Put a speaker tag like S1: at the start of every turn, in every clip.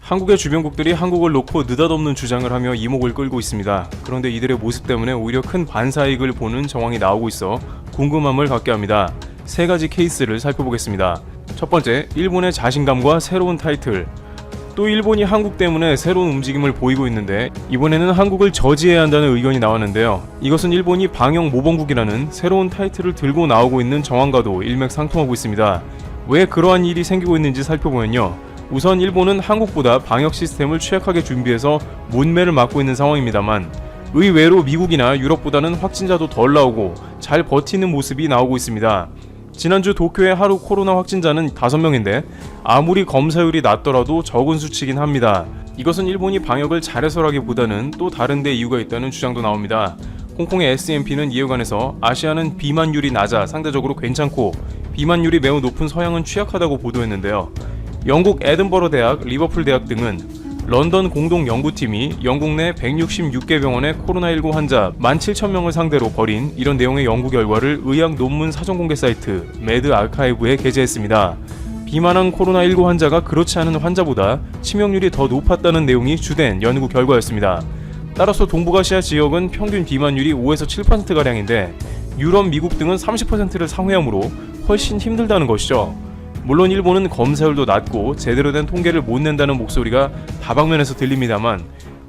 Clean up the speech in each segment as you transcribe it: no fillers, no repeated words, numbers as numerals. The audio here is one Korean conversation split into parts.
S1: 한국의 주변국들이 한국을 놓고 느닷없는 주장을 하며 이목을 끌고 있습니다. 그런데 이들의 모습 때문에 오히려 큰 반사이익을 보는 정황이 나오고 있어 궁금함을 갖게 합니다. 세 가지 케이스를 살펴보겠습니다. 첫 번째, 일본의 자신감과 새로운 타이틀. 또 일본이 한국 때문에 새로운 움직임을 보이고 있는데 이번에는 한국을 저지해야 한다는 의견이 나왔는데요. 이것은 일본이 방역 모범국이라는 새로운 타이틀을 들고 나오고 있는 정황과도 일맥상통하고 있습니다. 왜 그러한 일이 생기고 있는지 살펴보면요. 우선 일본은 한국보다 방역 시스템을 취약하게 준비해서 문매를 맞고 있는 상황입니다만 의외로 미국이나 유럽보다는 확진자도 덜 나오고 잘 버티는 모습이 나오고 있습니다. 지난주 도쿄의 하루 코로나 확진자는 5명인데 아무리 검사율이 낮더라도 적은 수치긴 합니다. 이것은 일본이 방역을 잘해서라기보다는 또 다른 데 이유가 있다는 주장도 나옵니다. 홍콩의 S&P는 이에 관해서 아시아는 비만율이 낮아 상대적으로 괜찮고 비만율이 매우 높은 서양은 취약하다고 보도했는데요. 영국 에든버러 대학, 리버풀 대학 등은 런던 공동 연구팀이 영국 내 166개 병원의 코로나19 환자 17,000명을 상대로 벌인 이런 내용의 연구 결과를 의학 논문 사전 공개 사이트 매드 아카이브에 게재했습니다. 비만한 코로나19 환자가 그렇지 않은 환자보다 치명률이 더 높았다는 내용이 주된 연구 결과였습니다. 따라서 동북아시아 지역은 평균 비만율이 5에서 7%가량인데 유럽, 미국 등은 30%를 상회하므로 훨씬 힘들다는 것이죠. 물론 일본은 검사율도 낮고 제대로 된 통계를 못 낸다는 목소리가 다방면에서 들립니다만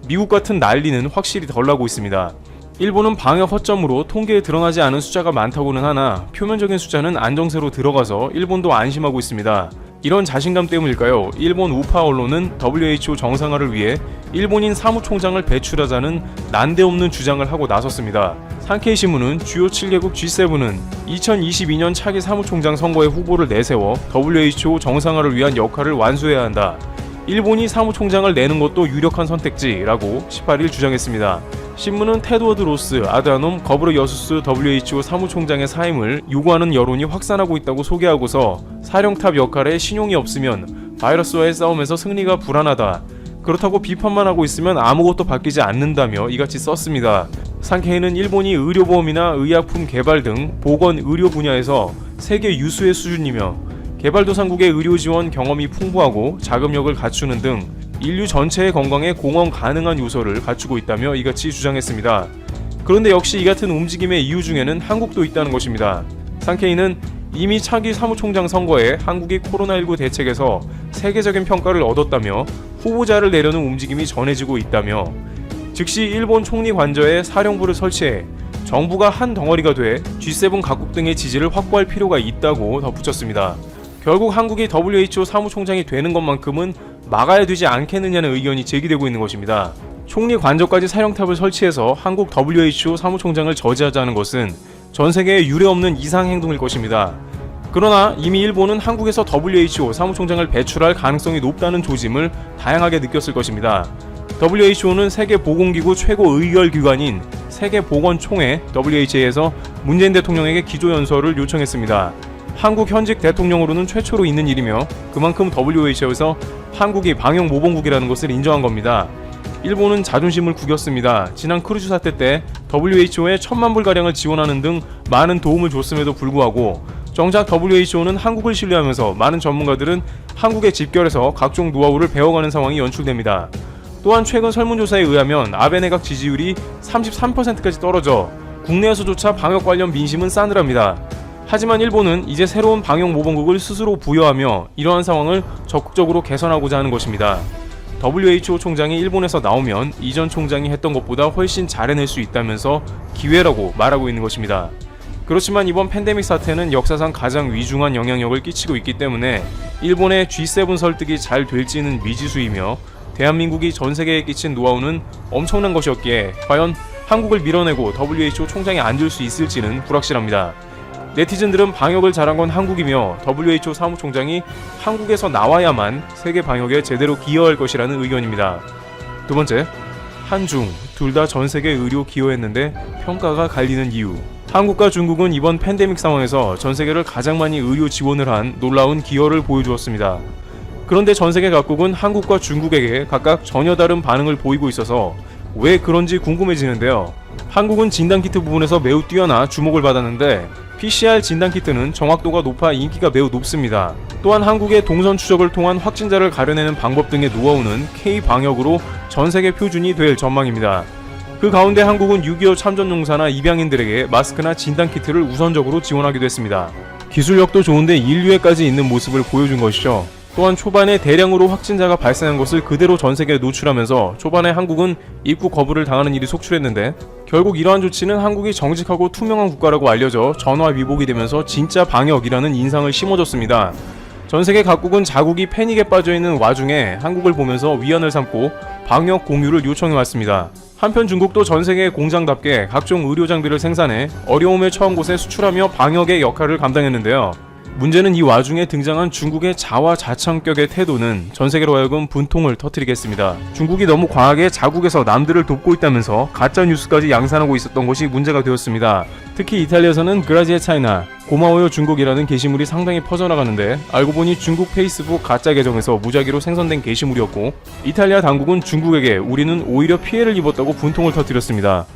S1: 미국 같은 난리는 확실히 덜 나고 있습니다. 일본은 방역 허점으로 통계에 드러나지 않은 숫자가 많다고는 하나 표면적인 숫자는 안정세로 들어가서 일본도 안심하고 있습니다. 이런 자신감 때문일까요? 일본 우파 언론은 WHO 정상화를 위해 일본인 사무총장을 배출하자는 난데없는 주장을 하고 나섰습니다. 산케이 신문은 주요 7개국 G7은 2022년 차기 사무총장 선거에 후보를 내세워 WHO 정상화를 위한 역할을 완수해야 한다. 일본이 사무총장을 내는 것도 유력한 선택지라고 18일 주장했습니다. 신문은 테드워드 로스 아드하놈 거브르여수스 WHO 사무총장의 사임을 요구하는 여론이 확산하고 있다고 소개하고서 사령탑 역할에 신용이 없으면 바이러스와의 싸움에서 승리가 불안하다. 그렇다고 비판만 하고 있으면 아무것도 바뀌지 않는다며 이같이 썼습니다. 산케이는 일본이 의료보험이나 의약품 개발 등 보건 의료 분야에서 세계 유수의 수준이며 개발도상국의 의료 지원 경험이 풍부하고 자금력을 갖추는 등 인류 전체의 건강에 공헌 가능한 요소를 갖추고 있다며 이같이 주장했습니다. 그런데 역시 이 같은 움직임의 이유 중에는 한국도 있다는 것입니다. 산케이는 이미 차기 사무총장 선거에 한국이 코로나19 대책에서 세계적인 평가를 얻었다며 후보자를 내려는 움직임이 전해지고 있다며 즉시 일본 총리 관저에 사령부를 설치해 정부가 한 덩어리가 돼 G7 각국 등의 지지를 확보할 필요가 있다고 덧붙였습니다. 결국 한국이 WHO 사무총장이 되는 것만큼은 막아야 되지 않겠느냐는 의견이 제기되고 있는 것입니다. 총리 관저까지 사령탑을 설치해서 한국 WHO 사무총장을 저지하자는 것은 전 세계에 유례없는 이상 행동일 것입니다. 그러나 이미 일본은 한국에서 WHO 사무총장을 배출할 가능성이 높다는 조짐을 다양하게 느꼈을 것입니다. WHO는 세계보건기구 최고 의결기관인 세계보건총회 WHA에서 문재인 대통령에게 기조연설을 요청했습니다. 한국 현직 대통령으로는 최초로 있는 일이며 그만큼 WHO에서 한국이 방역 모범국이라는 것을 인정한 겁니다. 일본은 자존심을 구겼습니다. 지난 크루즈 사태 때 WHO에 1,000만 불가량을 지원하는 등 많은 도움을 줬음에도 불구하고 정작 WHO는 한국을 신뢰하면서 많은 전문가들은 한국에 집결해서 각종 노하우를 배워가는 상황이 연출됩니다. 또한 최근 설문조사에 의하면 아베 내각 지지율이 33%까지 떨어져 국내에서조차 방역 관련 민심은 싸늘합니다. 하지만 일본은 이제 새로운 방역 모범국을 스스로 부여하며 이러한 상황을 적극적으로 개선하고자 하는 것입니다. WHO 총장이 일본에서 나오면 이전 총장이 했던 것보다 훨씬 잘해낼 수 있다면서 기회라고 말하고 있는 것입니다. 그렇지만 이번 팬데믹 사태는 역사상 가장 위중한 영향력을 끼치고 있기 때문에 일본의 G7 설득이 잘 될지는 미지수이며 대한민국이 전 세계에 끼친 노하우는 엄청난 것이었기에 과연 한국을 밀어내고 WHO 총장에 앉을 수 있을지는 불확실합니다. 네티즌들은 방역을 잘한 건 한국이며 WHO 사무총장이 한국에서 나와야만 세계 방역에 제대로 기여할 것이라는 의견입니다. 두 번째, 한중 둘 다 전 세계 의료 기여했는데 평가가 갈리는 이유. 한국과 중국은 이번 팬데믹 상황에서 전 세계를 가장 많이 의료 지원을 한 놀라운 기여를 보여주었습니다. 그런데 전 세계 각국은 한국과 중국에게 각각 전혀 다른 반응을 보이고 있어서 왜 그런지 궁금해지는데요. 한국은 진단키트 부분에서 매우 뛰어나 주목을 받았는데 PCR 진단키트는 정확도가 높아 인기가 매우 높습니다. 또한 한국의 동선 추적을 통한 확진자를 가려내는 방법 등의 노하우는 K-방역으로 전세계 표준이 될 전망입니다. 그 가운데 한국은 6.25 참전용사나 입양인들에게 마스크나 진단키트를 우선적으로 지원하기도 했습니다. 기술력도 좋은데 인류애까지 있는 모습을 보여준 것이죠. 또한 초반에 대량으로 확진자가 발생한 것을 그대로 전세계에 노출하면서 초반에 한국은 입국 거부를 당하는 일이 속출했는데 결국 이러한 조치는 한국이 정직하고 투명한 국가라고 알려져 전화위복이 되면서 진짜 방역이라는 인상을 심어줬습니다. 전세계 각국은 자국이 패닉에 빠져있는 와중에 한국을 보면서 위안을 삼고 방역 공유를 요청해왔습니다. 한편 중국도 전세계 공장답게 각종 의료 장비를 생산해 어려움에 처한 곳에 수출하며 방역의 역할을 감당했는데요. 문제는 이 와중에 등장한 중국의 자화자찬격의 태도는 전세계로 하여금 분통을 터뜨리겠습니다. 중국이 너무 과하게 자국에서 남들을 돕고 있다면서 가짜뉴스까지 양산하고 있었던 것이 문제가 되었습니다. 특히 이탈리아에서는 그라지에 차이나, 고마워요 중국이라는 게시물이 상당히 퍼져나가는데 알고 보니 중국 페이스북 가짜 계정에서 무작위로 생성된 게시물이었고 이탈리아 당국은 중국에게 우리는 오히려 피해를 입었다고 분통을 터뜨렸습니다.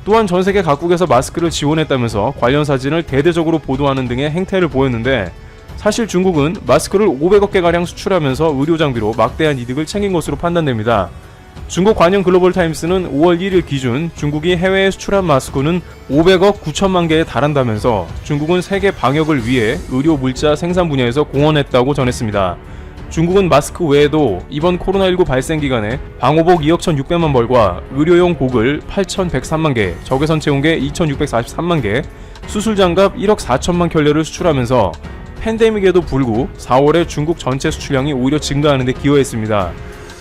S1: 또한 전세계 각국에서 마스크를 지원했다면서 관련 사진을 대대적으로 보도하는 등의 행태를 보였는데 사실 중국은 마스크를 500억 개가량 수출하면서 의료장비로 막대한 이득을 챙긴 것으로 판단됩니다. 중국 관영 글로벌타임스는 5월 1일 기준 중국이 해외에 수출한 마스크는 500억 9천만 개에 달한다면서 중국은 세계 방역을 위해 의료 물자 생산 분야에서 공헌했다고 전했습니다. 중국은 마스크 외에도 이번 코로나19 발생 기간에 방호복 2억 1,600만 벌과 의료용 고글 8,103만 개, 적외선 체온계 2,643만 개, 수술장갑 1억 4천만 켤레를 수출하면서 팬데믹에도 불구 4월에 중국 전체 수출량이 오히려 증가하는 데 기여했습니다.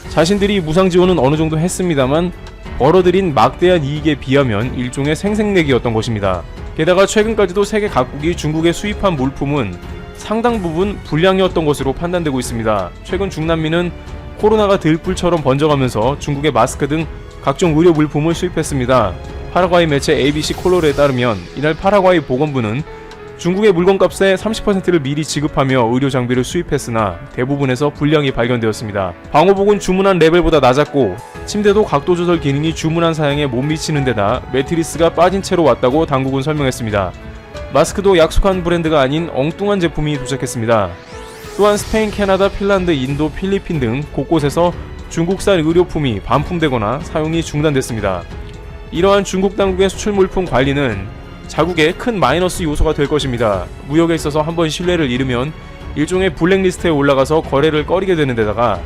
S1: 자신들이 무상 지원은 어느 정도 했습니다만 벌어들인 막대한 이익에 비하면 일종의 생색내기였던 것입니다. 게다가 최근까지도 세계 각국이 중국에 수입한 물품은 상당 부분 불량이었던 것으로 판단되고 있습니다. 최근 중남미는 코로나가 들불처럼 번져가면서 중국의 마스크 등 각종 의료 물품을 수입했습니다. 파라과이 매체 ABC 콜로르에 따르면 이날 파라과이 보건부는 중국의 물건값의 30%를 미리 지급하며 의료 장비를 수입했으나 대부분에서 불량이 발견되었습니다. 방호복은 주문한 레벨보다 낮았고 침대도 각도 조절 기능이 주문한 사양에 못 미치는 데다 매트리스가 빠진 채로 왔다고 당국은 설명했습니다. 마스크도 약속한 브랜드가 아닌 엉뚱한 제품이 도착했습니다. 또한 스페인, 캐나다, 핀란드, 인도, 필리핀 등 곳곳에서 중국산 의료품이 반품되거나 사용이 중단됐습니다. 이러한 중국 당국의 수출 물품 관리는 자국의 큰 마이너스 요소가 될 것입니다. 무역에 있어서 한번 신뢰를 잃으면 일종의 블랙리스트에 올라가서 거래를 꺼리게 되는 데다가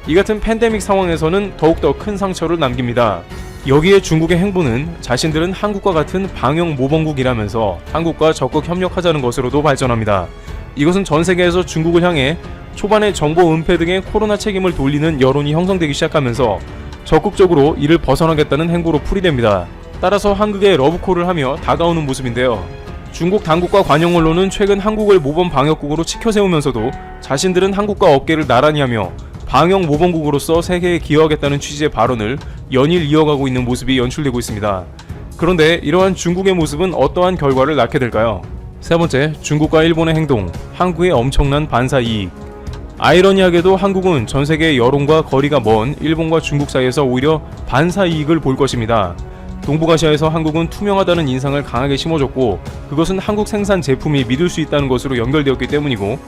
S1: 이 같은 팬데믹 상황에서는 더욱더 큰 상처를 남깁니다. 여기에 중국의 행보는 자신들은 한국과 같은 방역 모범국이라면서 한국과 적극 협력하자는 것으로도 발전합니다. 이것은 전 세계에서 중국을 향해 초반에 정보 은폐 등의 코로나 책임을 돌리는 여론이 형성되기 시작하면서 적극적으로 이를 벗어나겠다는 행보로 풀이됩니다. 따라서 한국에 러브콜을 하며 다가오는 모습인데요. 중국 당국과 관영 언론은 최근 한국을 모범 방역국으로 치켜세우면서도 자신들은 한국과 어깨를 나란히 하며 방역 모범국으로서 세계에 기여하겠다는 취지의 발언을 연일 이어가고 있는 모습이 연출되고 있습니다. 그런데 이러한 중국의 모습은 어떠한 결과를 낳게 될까요? 세 번째, 중국과 일본의 행동, 한국의 엄청난 반사 이익. 아이러니하게도 한국은 전세계 여론과 거리가 먼 일본과 중국 사이에서 오히려 반사 이익을 볼 것입니다. 동북아시아에서 한국은 투명하다는 인상을 강하게 심어줬고 그것은 한국 생산 제품이 믿을 수 있다는 것으로 연결되었기 때문이고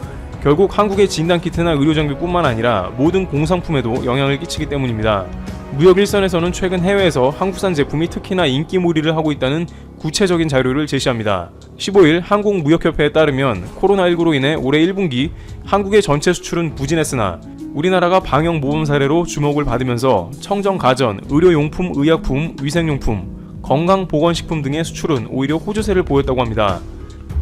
S1: 결국 한국의 진단키트나 의료장비뿐만 아니라 모든 공산품에도 영향을 끼치기 때문입니다. 무역 일선에서는 최근 해외에서 한국산 제품이 특히나 인기몰이를 하고 있다는 구체적인 자료를 제시합니다. 15일 한국무역협회에 따르면 코로나19로 인해 올해 1분기 한국의 전체 수출은 부진했으나 우리나라가 방역 모범 사례로 주목을 받으면서 청정가전, 의료용품, 의약품, 위생용품, 건강보건식품 등의 수출은 오히려 호주세를 보였다고 합니다.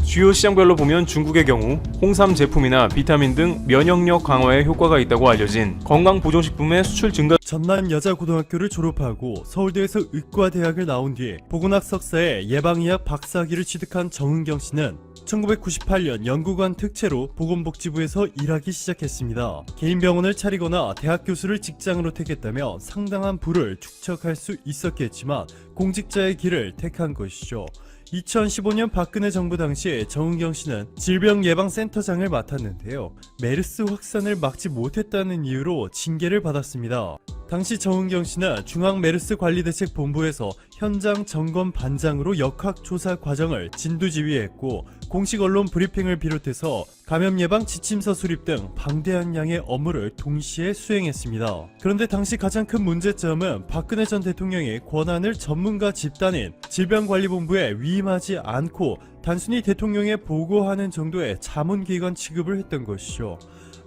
S1: 주요 시장별로 보면 중국의 경우 홍삼 제품이나 비타민 등 면역력 강화에 효과가 있다고 알려진 건강보존식품의 수출 증가.
S2: 전남 여자고등학교를 졸업하고 서울대에서 의과대학을 나온 뒤 보건학 석사에 예방의학 박사학위를 취득한 정은경 씨는 1998년 연구관 특채로 보건복지부에서 일하기 시작했습니다. 개인 병원을 차리거나 대학 교수를 직장으로 택했다면 상당한 부를 축적할 수 있었겠지만 공직자의 길을 택한 것이죠. 2015년 박근혜 정부 당시 정은경 씨는 질병예방센터장을 맡았는데요. 메르스 확산을 막지 못했다는 이유로 징계를 받았습니다. 당시 정은경 씨는 중앙메르스관리대책본부에서 현장 점검 반장으로 역학조사 과정을 진두지휘했고 공식 언론 브리핑을 비롯해서 감염 예방 지침서 수립 등 방대한 양의 업무를 동시에 수행했습니다. 그런데 당시 가장 큰 문제점은 박근혜 전 대통령이 권한을 전문가 집단인 질병관리본부에 위임하지 않고 단순히 대통령에 보고하는 정도의 자문기관 취급을 했던 것이죠.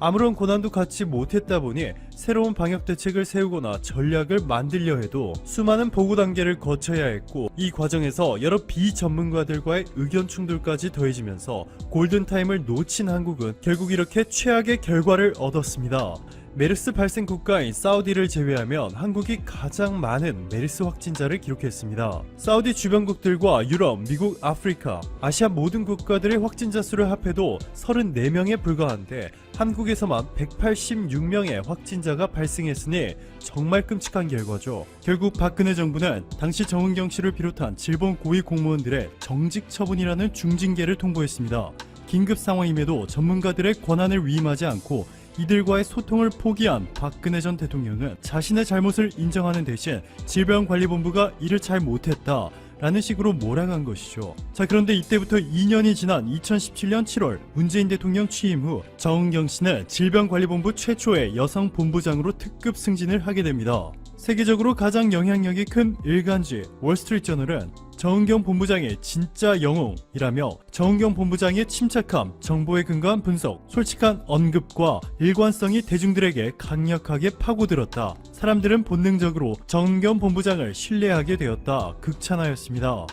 S2: 아무런 권한도 갖지 못했다 보니 새로운 방역 대책을 세우거나 전략을 만들려 해도 수많은 보고 단계를 거쳐야 했고 이 과정에서 여러 비전문가들과의 의견 충돌까지 더해지면서 골든타임을 놓친 한국은 결국 이렇게 최악의 결과를 얻었습니다. 메르스 발생 국가인 사우디를 제외하면 한국이 가장 많은 메르스 확진자를 기록했습니다. 사우디 주변국들과 유럽, 미국, 아프리카, 아시아 모든 국가들의 확진자 수를 합해도 34명에 불과한데 한국에서만 186명의 확진자가 발생했으니 정말 끔찍한 결과죠. 결국 박근혜 정부는 당시 정은경 씨를 비롯한 질본 고위 공무원들의 정직 처분이라는 중징계를 통보했습니다. 긴급 상황임에도 전문가들의 권한을 위임하지 않고 이들과의 소통을 포기한 박근혜 전 대통령은 자신의 잘못을 인정하는 대신 질병관리본부가 이를 잘 못했다 라는 식으로 몰아간 것이죠. 자, 그런데 이때부터 2년이 지난 2017년 7월 문재인 대통령 취임 후 정은경 씨는 질병관리본부 최초의 여성 본부장으로 특급 승진을 하게 됩니다. 세계적으로 가장 영향력이 큰 일간지 월스트리트저널은 정은경 본부장의 진짜 영웅이라며 정은경 본부장의 침착함, 정보에 근거한 분석, 솔직한 언급과 일관성이 대중들에게 강력하게 파고들었다. 사람들은 본능적으로 정은경 본부장을 신뢰하게 되었다. 극찬하였습니다.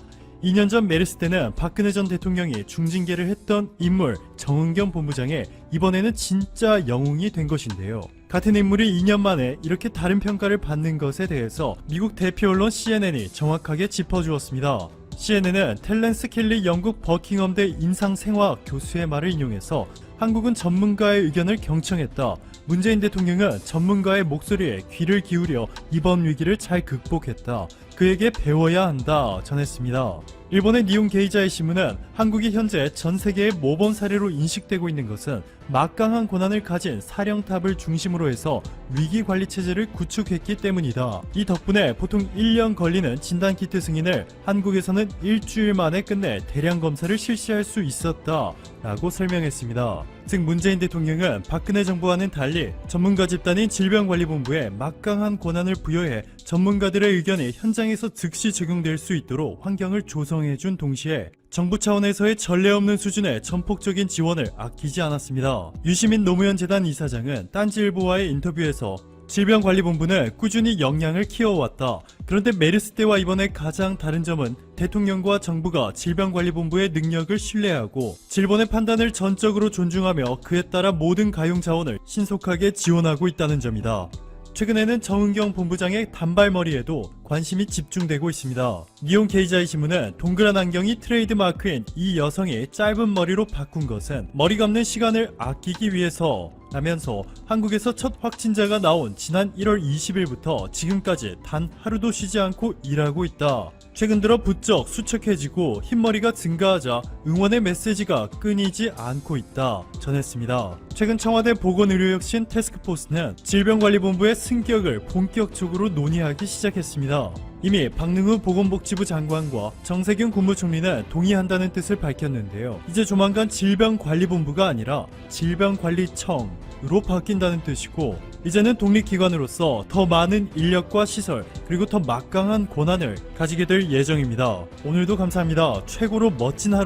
S2: 2년 전 메르스 때는 박근혜 전 대통령이 중징계를 했던 인물 정은경 본부장의 이번에는 진짜 영웅이 된 것인데요. 같은 인물이 2년 만에 이렇게 다른 평가를 받는 것에 대해서 미국 대표 언론 CNN이 정확하게 짚어주었습니다. CNN은 텔렌스 켈리 영국 버킹엄대 인상생화학 교수의 말을 인용해서 한국은 전문가의 의견을 경청했다. 문재인 대통령은 전문가의 목소리에 귀를 기울여 이번 위기를 잘 극복했다. 그에게 배워야 한다 전했습니다. 일본의 니혼 게이자의 신문은 한국이 현재 전 세계의 모범 사례로 인식되고 있는 것은 막강한 권한을 가진 사령탑을 중심으로 해서 위기 관리 체제를 구축했기 때문이다. 이 덕분에 보통 1년 걸리는 진단키트 승인을 한국에서는 일주일 만에 끝내 대량 검사를 실시할 수 있었다 라고 설명했습니다. 즉 문재인 대통령은 박근혜 정부와는 달리 전문가 집단인 질병관리본부에 막강한 권한을 부여해 전문가들의 의견이 현장에서 즉시 적용될 수 있도록 환경을 조성해준 동시에 정부 차원에서의 전례 없는 수준의 전폭적인 지원을 아끼지 않았습니다. 유시민 노무현 재단 이사장은 딴지일보와의 인터뷰에서 질병관리본부는 꾸준히 역량을 키워왔다. 그런데 메르스 때와 이번에 가장 다른 점은 대통령과 정부가 질병관리본부의 능력을 신뢰하고 질본의 판단을 전적으로 존중하며 그에 따라 모든 가용 자원을 신속하게 지원하고 있다는 점이다. 최근에는 정은경 본부장의 단발머리에도 관심이 집중되고 있습니다. 니혼 게이자의 신문은 동그란 안경이 트레이드 마크인 이 여성이 짧은 머리로 바꾼 것은 머리 감는 시간을 아끼기 위해서 라면서 한국에서 첫 확진자가 나온 지난 1월 20일부터 지금까지 단 하루도 쉬지 않고 일하고 있다. 최근 들어 부쩍 수척해지고 흰머리가 증가하자 응원의 메시지가 끊이지 않고 있다 전했습니다. 최근 청와대 보건의료혁신 태스크포스는 질병관리본부의 승격을 본격적으로 논의하기 시작했습니다. 이미 박능후 보건복지부 장관과 정세균 국무총리는 동의한다는 뜻을 밝혔는데요. 이제 조만간 질병관리본부가 아니라 질병관리청으로 바뀐다는 뜻이고 이제는 독립기관으로서 더 많은 인력과 시설 그리고 더 막강한 권한을 가지게 될 예정입니다. 오늘도 감사합니다. 최고로 멋진 하루